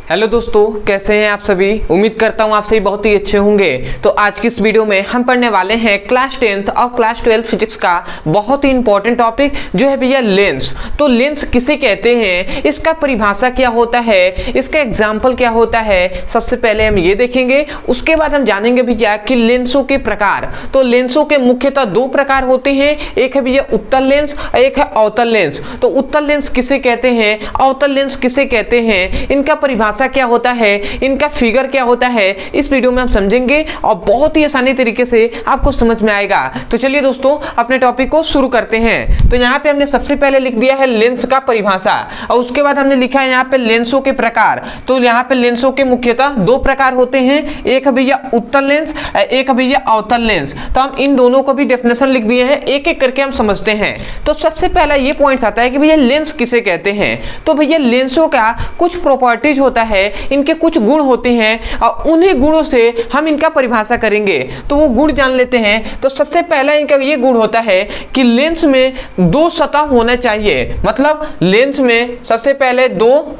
Hello दोस्तों, कैसे हैं आप सभी। उम्मीद करता हूं आप सभी बहुत ही अच्छे होंगे। तो आज की इस वीडियो में हम पढ़ने वाले हैं क्लास 10th और क्लास 12 फिजिक्स का बहुत ही इंपॉर्टेंट टॉपिक जो है भैया लेंस। तो लेंस किसे कहते हैं, इसका परिभाषा क्या होता है, इसका एग्जाम्पल क्या होता है, सबसे पहले हम ये देखेंगे। उसके बाद हम जानेंगे भैया कि लेंसों के प्रकार। तो लेंसों के मुख्यतः दो प्रकार होते हैं, एक है भैया उत्तल लेंस, एक है अवतल लेंस। तो उत्तल लेंस किसे कहते हैं, अवतल लेंस किसे कहते हैं, इनका परिभाषा क्या होता है, इनका फिगर क्या होता है, इस वीडियो में हम समझेंगे और बहुत ही आसानी तरीके से आपको समझ में आएगा। तो चलिए दोस्तों अपने टॉपिक को शुरू करते हैं। तो यहाँ पे हमने सबसे पहले लिख दिया है लेंस का परिभाषा और उसके बाद हमने लिखा है यहाँ पे लेंसों के प्रकार। तो यहाँ पे लेंसों के मुख्यतः दो प्रकार होते हैं, एक है भैया उत्तल लेंस, एक है भैया अवतल लेंस। तो हम इन दोनों को भी डेफिनेशन लिख दिए हैं, एक एक करके हम समझते हैं। तो सबसे पहला ये पॉइंट आता है कि भैया लेंस किसे कहते हैं। तो भैया लेंसों का कुछ प्रॉपर्टीज होता है, इनके कुछ गुण होते हैं और उन्हीं गुणों से हम इनका परिभाषा करेंगे। तो वो गुण जान लेते हैं। तो सबसे पहला इनका ये गुण होता है कि लेंस में दो सतह होना चाहिए। मतलब लेंस में सबसे पहले दो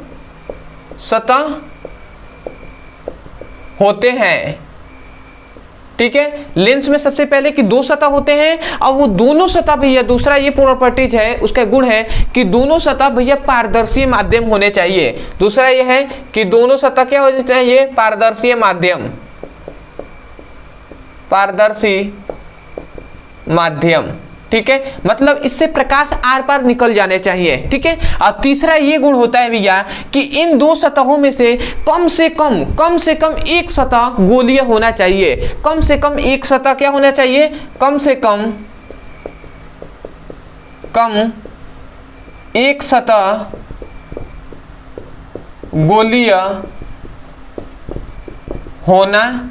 सतह होते हैं, ठीक है। लेंस में सबसे पहले कि दो सतह होते हैं और वो दोनों सतह भैया, दूसरा ये प्रॉपर्टीज है, उसका गुण है कि दोनों सतह भैया पारदर्शी माध्यम होने चाहिए। दूसरा ये है कि दोनों सतह क्या होने चाहिए, पारदर्शी माध्यम, पारदर्शी माध्यम, ठीक है। मतलब इससे प्रकाश आर पार निकल जाने चाहिए, ठीक है। और तीसरा ये गुण होता है भैया कि इन दो सतहों में से कम से कम एक सतह गोलीय होना चाहिए। कम से कम एक सतह क्या होना चाहिए, कम से कम एक सतह गोलीय होना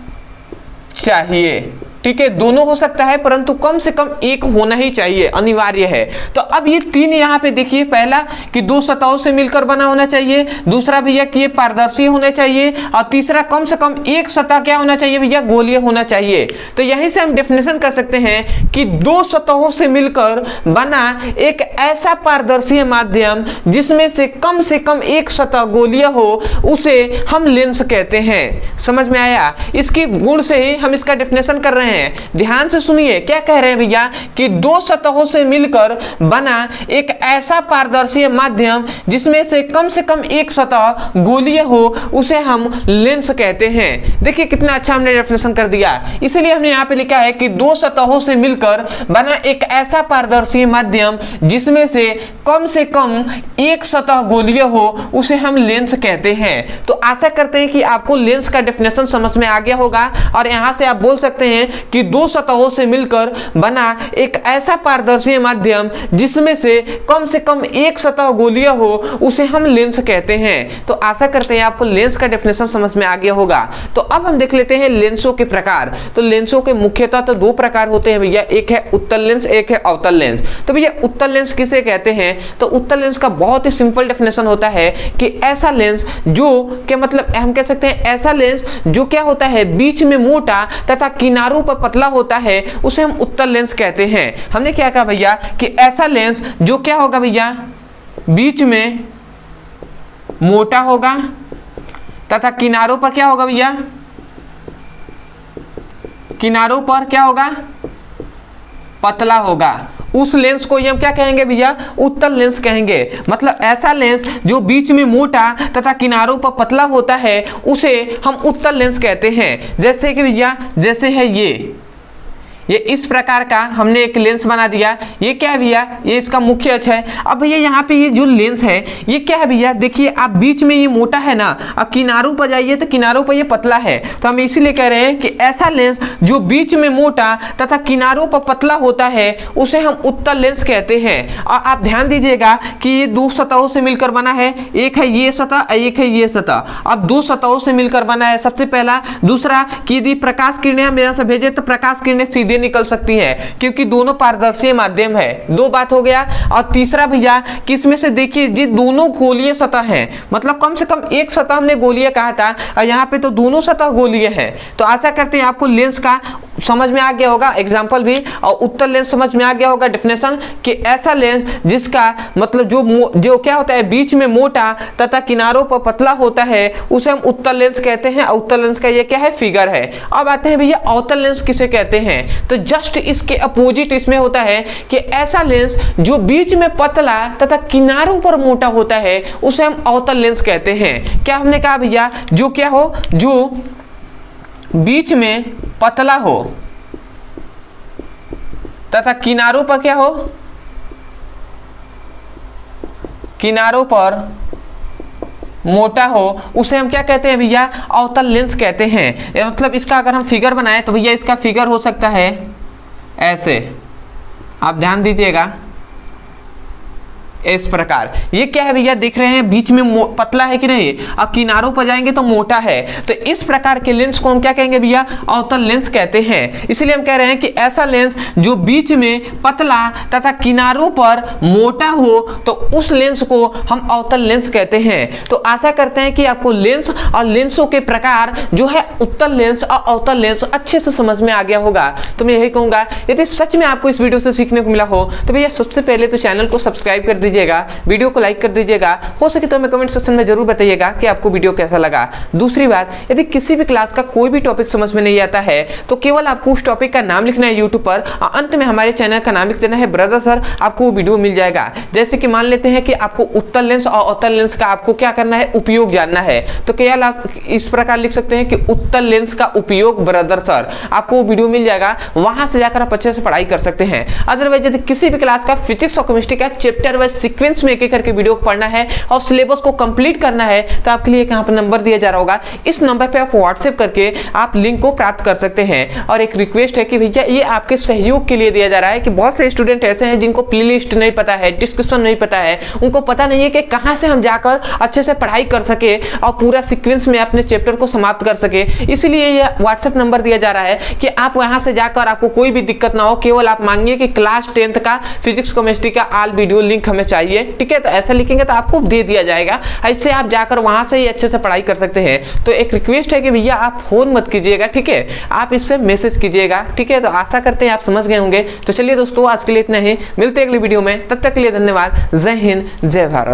चाहिए, ठीक है। दोनों हो सकता है परंतु कम से कम एक होना ही चाहिए, अनिवार्य है। तो अब ये तीन यहाँ पे देखिए, पहला कि दो सतहों से मिलकर बना होना चाहिए, दूसरा भैया कि ये पारदर्शी होना चाहिए और तीसरा कम से कम एक सतह क्या होना चाहिए भैया, गोलीय होना चाहिए। तो यहीं से हम डेफिनेशन कर सकते हैं कि दो सतहों से मिलकर बना एक ऐसा पारदर्शी माध्यम जिसमें से कम एक सतह गोलीय हो, उसे हम लेंस कहते हैं। समझ में आया। इसके गुण से ही हम इसका डेफिनेशन कर रहे हैं। ध्यान से सुनिए क्या कह रहे हैं भैया कि दो सतहों से मिलकर बना एक ऐसा पारदर्शी माध्यम जिसमें से कम एक सतह गोलीय हो, उसे हम लेंस कहते हैं। देखिए कितना अच्छा हमने डेफिनेशन कर दिया। इसलिए हमने यहाँ पे लिखा है कि दो सतहों से मिलकर बना एक ऐसा पारदर्शी माध्यम जिसमें से कम एक सतह गोलीय हो, उसे हम लेंस कहते हैं। तो आशा करते हैं कि आपको लेंस का डेफिनेशन समझ में आ गया होगा और यहाँ से आप बोल सकते हैं कि दो सतहों से मिलकर बना एक ऐसा पारदर्शी माध्यम जिसमें से कम एक सतह गोलीय हो, उसे हम लेंस कहते हैं। तो आशा करते हैं आपको लेंस का डेफिनेशन समझ में आ गया होगा। तो अब हम देख लेते हैं लेंसों के प्रकार। तो लेंसों के मुख्यतः तो दो प्रकार होते हैं भैया, एक है उत्तल लेंस, एक है अवतल लेंस। तो भैया उत्तल लेंस किसे कहते हैं। तो उत्तल लेंस का बहुत ही सिंपल डेफिनेशन होता है कि ऐसा लेंस जो क्या, मतलब हम कह सकते हैं ऐसा लेंस जो क्या होता है, बीच में मोटा तथा किनारों पर पतला होता है, उसे हम उत्तल लेंस कहते हैं। हमने क्या कहा भैया कि ऐसा लेंस जो क्या होगा भैया, बीच में मोटा होगा तथा किनारों पर क्या होगा भैया, किनारों पर क्या होगा, पतला होगा, उस लेंस को हम क्या कहेंगे भैया, उत्तल लेंस कहेंगे। मतलब ऐसा लेंस जो बीच में मोटा तथा किनारों पर पतला होता है, उसे हम उत्तल लेंस कहते हैं। जैसे कि भैया, जैसे है ये इस प्रकार का हमने एक लेंस बना दिया। ये क्या है भैया, ये इसका मुख्य अक्ष है। अब भैया यहाँ पे ये जो लेंस है ये क्या है भैया, देखिए आप बीच में ये मोटा है ना, अब किनारों पर जाइए तो किनारों पर ये पतला है। तो हम इसीलिए कह रहे हैं कि ऐसा लेंस जो बीच में मोटा तथा किनारों पर पतला होता है, उसे हम उत्तल लेंस कहते हैं। और आप ध्यान दीजिएगा कि ये दो सतहों से मिलकर बना है, एक है ये सतह, एक है ये सतह। अब दो सतहों से मिलकर बना है सबसे पहला। दूसरा कि यदि प्रकाश किरणें हम यहाँ से भेजे तो प्रकाश किरणें सीधे निकल सकती है क्योंकि दोनों पारदर्शी माध्यम है। दो बात हो गया। और तीसरा भैया किसमें से देखिए, ये दोनों गोलीय सतह हैं, मतलब कम से कम एक सतह हमने गोलीय कहा था और यहाँ पे तो दोनों सतह गोलीय है। तो आशा करते हैं आपको लेंस का समझ में आ गया होगा एग्जाम्पल भी, और उत्तल लेंस समझ में आ गया होगा डेफिनेशन कि ऐसा लेंस जिसका मतलब जो क्या होता है बीच में मोटा तथा किनारों पर पतला होता है उसे हम उत्तल लेंस कहते हैं। उत्तल लेंस का ये क्या है फिगर है। अब आते हैं भैया अवतल लेंस किसे कहते हैं, तो जस्ट इसके अपोजिट इसमें होता है कि ऐसा लेंस जो बीच में पतला तथा किनारों पर मोटा होता है उसे हम अवतल लेंस कहते हैं। क्या हमने कहा भैया, जो क्या हो, जो बीच में पतला हो तथा किनारों पर क्या हो, किनारों पर मोटा हो उसे हम क्या कहते हैं भैया, अवतल लेंस कहते हैं। मतलब इसका अगर हम फिगर बनाए तो भैया इसका फिगर हो सकता है ऐसे, आप ध्यान दीजिएगा इस प्रकार। ये क्या है भैया, देख रहे हैं बीच में पतला है कि नहीं, और किनारों पर जाएंगे तो मोटा है, तो इस प्रकार के लेंस को हम क्या कहेंगे भैया, अवतल लेंस कहते हैं। इसलिए हम कह रहे हैं कि ऐसा लेंस जो बीच में पतला तथा किनारों पर मोटा हो तो उस लेंस को हम अवतल लेंस कहते हैं। तो आशा करते हैं कि आपको लेंस और लेंसों के प्रकार जो है उत्तल लेंस और अवतल लेंस अच्छे से समझ में आ गया होगा। तो मैं यही कहूंगा यदि सच में आपको इस वीडियो से सीखने को मिला हो तो भैया सबसे पहले तो चैनल को सब्सक्राइब कर दीजिए, वीडियो को लाइक कर दीजिएगा, हो सके तो हमें कमेंट सेक्शन में जरूर बताइएगा कि आपको वीडियो कैसा लगा। दूसरी बात, यदि किसी भी क्लास का कोई भी टॉपिक समझ में नहीं आता है तो केवल आपको उस टॉपिक का नाम लिखना है यूट्यूब पर और अंत में हमारे चैनल का नाम लिख देना है ब्रदर सर, आपको वो वीडियो मिल जाएगा। जैसे कि मान लेते हैं कि आपको उत्तल लेंस और अवतल लेंस का आपको क्या करना है, उपयोग जानना है, तो केवल आप इस प्रकार लिख सकते हैं कि उत्तल लेंस का उपयोग ब्रदर सर, आपको वो वीडियो मिल जाएगा, वहां से जाकर आप अच्छे से पढ़ाई कर सकते हैं। अदरवाइज यदि किसी भी क्लास का फिजिक्स और केमिस्ट्री का चैप्टर वाइज सीक्वेंस में एक करके वीडियो पढ़ना है और सिलेबस को कंप्लीट करना है तो आपके लिए यहाँ पर नंबर दिया जा रहा होगा, इस नंबर पे आप व्हाट्सएप करके आप लिंक को प्राप्त कर सकते हैं। और एक रिक्वेस्ट है कि भैया ये आपके सहयोग के लिए दिया जा रहा है कि बहुत से स्टूडेंट ऐसे हैं जिनको प्लेलिस्ट नहीं पता है, डिस्क्रिप्शन नहीं पता है, उनको पता नहीं है कि कहां से हम जाकर अच्छे से पढ़ाई कर सके और पूरा सीक्वेंस में अपने चैप्टर को समाप्त कर सके। इसलिए ये व्हाट्सएप नंबर दिया जा रहा है कि आप वहां से जाकर आपको कोई भी दिक्कत ना हो, केवल आप मांगिए कि क्लास 10th का फिजिक्स केमिस्ट्री का ऑल वीडियो लिंक हमें चाहिए, ठीक है, तो ऐसा लिखेंगे तो आपको दे दिया जाएगा। ऐसे आप जाकर वहां से ही अच्छे से पढ़ाई कर सकते हैं। तो एक रिक्वेस्ट है कि भैया आप फोन मत कीजिएगा, ठीक है, आप इस पे मैसेज कीजिएगा, ठीक है। तो आशा करते हैं आप समझ गए होंगे। तो चलिए दोस्तों आज के लिए इतना ही, मिलते हैं अगली वीडियो में, तब तक के लिए धन्यवाद। जय हिंद, जय भारत।